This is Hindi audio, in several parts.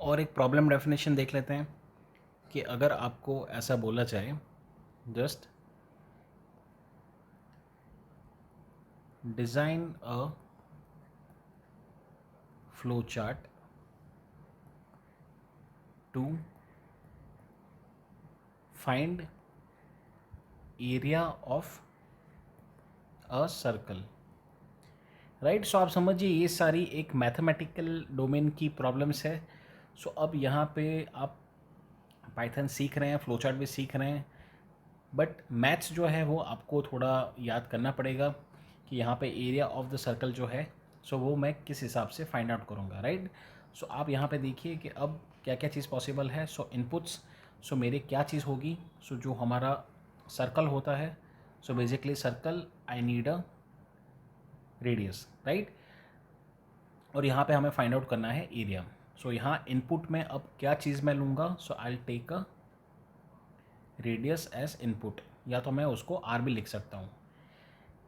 और एक प्रॉब्लम डेफिनेशन देख लेते हैं कि अगर आपको ऐसा बोला जाए, just design a flow chart to find area of a circle, right. So आप समझिए ये सारी एक मैथमेटिकल डोमेन की प्रॉब्लम्स है। सो अब यहाँ पे आप पाइथन सीख रहे हैं, फ्लो चार्ट भी सीख रहे हैं, बट मैथ्स जो है वो आपको थोड़ा याद करना पड़ेगा कि यहाँ पे एरिया ऑफ द सर्कल जो है सो वो मैं किस हिसाब से फाइंड आउट करूँगा, राइट। सो आप यहाँ पे देखिए कि अब क्या क्या चीज़ पॉसिबल है। सो इनपुट्स, सो मेरे क्या चीज़ होगी, सो जो हमारा सर्कल होता है, so basically circle I need a radius, right. और यहाँ पे हमें फाइंड आउट करना है एरिया। सो यहाँ इनपुट में अब क्या चीज़ मैं लूँगा, so I will take a radius as input, या तो मैं उसको आर भी लिख सकता हूँ,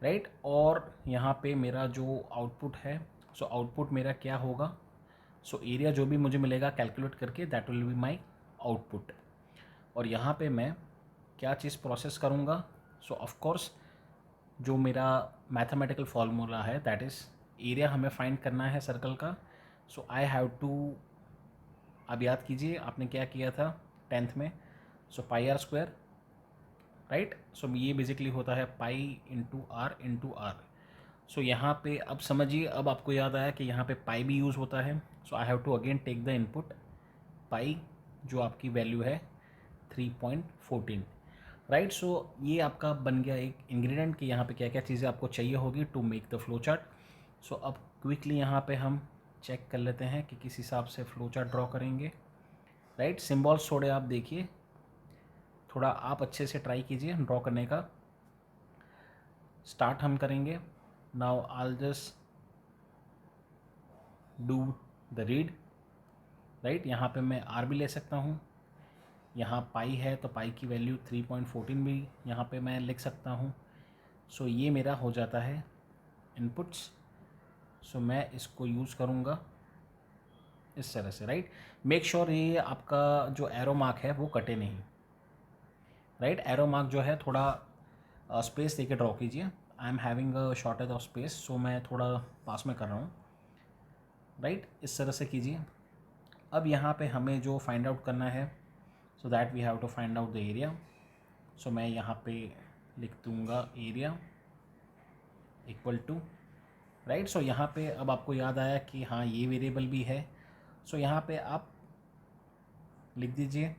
राइट। और यहाँ पे मेरा जो आउटपुट है, सो आउटपुट मेरा क्या होगा, सो एरिया जो भी मुझे मिलेगा कैलकुलेट करके that will be my output. और यहाँ पे मैं क्या चीज़ प्रोसेस करूँगा, सो ऑफ कोर्स जो मेरा मैथमेटिकल फॉर्मूला है दैट इज़ एरिया हमें फाइंड करना है सर्कल का। सो आई हैव टू, अब याद कीजिए आपने क्या किया था 10th में, सो पाई आर स्क्वायर, राइट। सो ये बेसिकली होता है पाई इंटू आर। सो यहाँ पे अब समझिए, अब आपको याद आया कि यहाँ पे पाई भी यूज़ होता है। So I have to again take the input pi, जो आपकी वैल्यू है 3.14, राइट। सो ये आपका बन गया एक इंग्रेडिएंट कि यहाँ पे क्या क्या चीज़ें आपको चाहिए होगी to make the flow chart. So अब क्विकली यहाँ पे हम चेक कर लेते हैं कि किस हिसाब से फ्लो चार्ट ड्रॉ करेंगे, राइट। सिम्बॉल्स थोड़े आप देखिए, थोड़ा आप अच्छे से ट्राई कीजिए ड्रॉ करने का। स्टार्ट हम करेंगे now, I just do the read, right. यहाँ पे मैं आर भी ले सकता हूँ, यहाँ पाई है तो पाई की वैल्यू 3.14 भी यहाँ पे मैं लिख सकता हूँ। सो ये मेरा हो जाता है इनपुट्स। सो मैं इसको यूज़ करूँगा इस तरह से, राइट। मेक श्योर ये आपका जो एरो मार्क है वो कटे नहीं, राइट। एरो मार्क जो है थोड़ा स्पेस देके ड्रॉ कीजिए। I am having a shortage of space, so मैं थोड़ा पास में कर रहा हूँ, राइट। इस तरह से कीजिए। अब यहाँ पे हमें जो फाइंड आउट करना है, so that we have to find out the area. So मैं यहाँ पे लिख दूँगा area equal to, right. So यहाँ पे अब आपको याद आया कि हाँ ये वेरिएबल भी है। सो यहाँ पे आप लिख दीजिए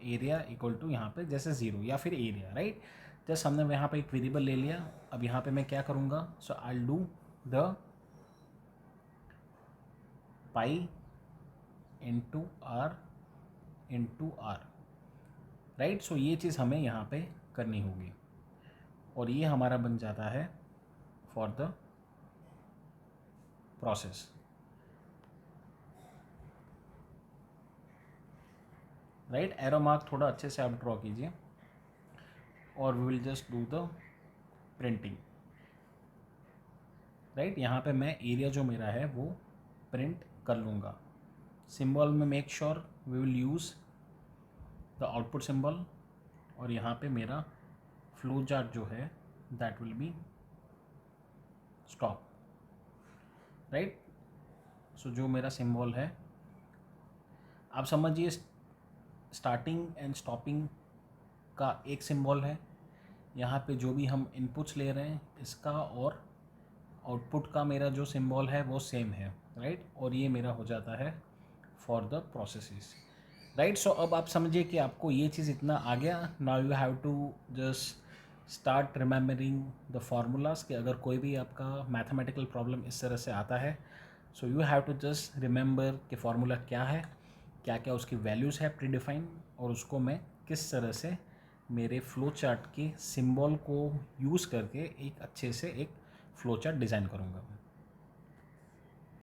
एरिया इक्वल टू यहाँ पे जैसे 0 या फिर एरिया, राइट। जस्ट हमने यहाँ पे एक वेरिएबल ले लिया। अब यहाँ पे मैं क्या करूँगा, so I do the pi into r, right. So ये चीज़ हमें यहाँ पे करनी होगी और ये हमारा बन जाता है for the process, right. Arrow mark थोड़ा अच्छे से आप ड्रॉ कीजिए और we will just do the printing, right. यहाँ पे मैं एरिया जो मेरा है वो प्रिंट कर लूँगा। सिंबल में make sure we will use the output symbol, और यहाँ पे मेरा फ्लो चार्ट जो है that will be stop, right. So जो मेरा सिंबल है आप समझिए स्टार्टिंग एंड स्टॉपिंग का एक सिंबल है। यहाँ पे जो भी हम इनपुट्स ले रहे हैं इसका और आउटपुट का मेरा जो सिंबल है वो सेम है, राइट। और ये मेरा हो जाता है फॉर द प्रोसेसेस, राइट। सो अब आप समझिए कि आपको ये चीज़ इतना आ गया। Now you have to just start remembering the formulas कि अगर कोई भी आपका मैथमेटिकल प्रॉब्लम इस तरह से आता है, so you have to just remember कि फार्मूला क्या है, क्या क्या उसकी वैल्यूज़ है प्री डिफाइन, और उसको मैं किस तरह से मेरे फ्लो चार्ट के सिंबल को यूज़ करके एक अच्छे से एक फ्लो चार्ट डिज़ाइन करूँगा।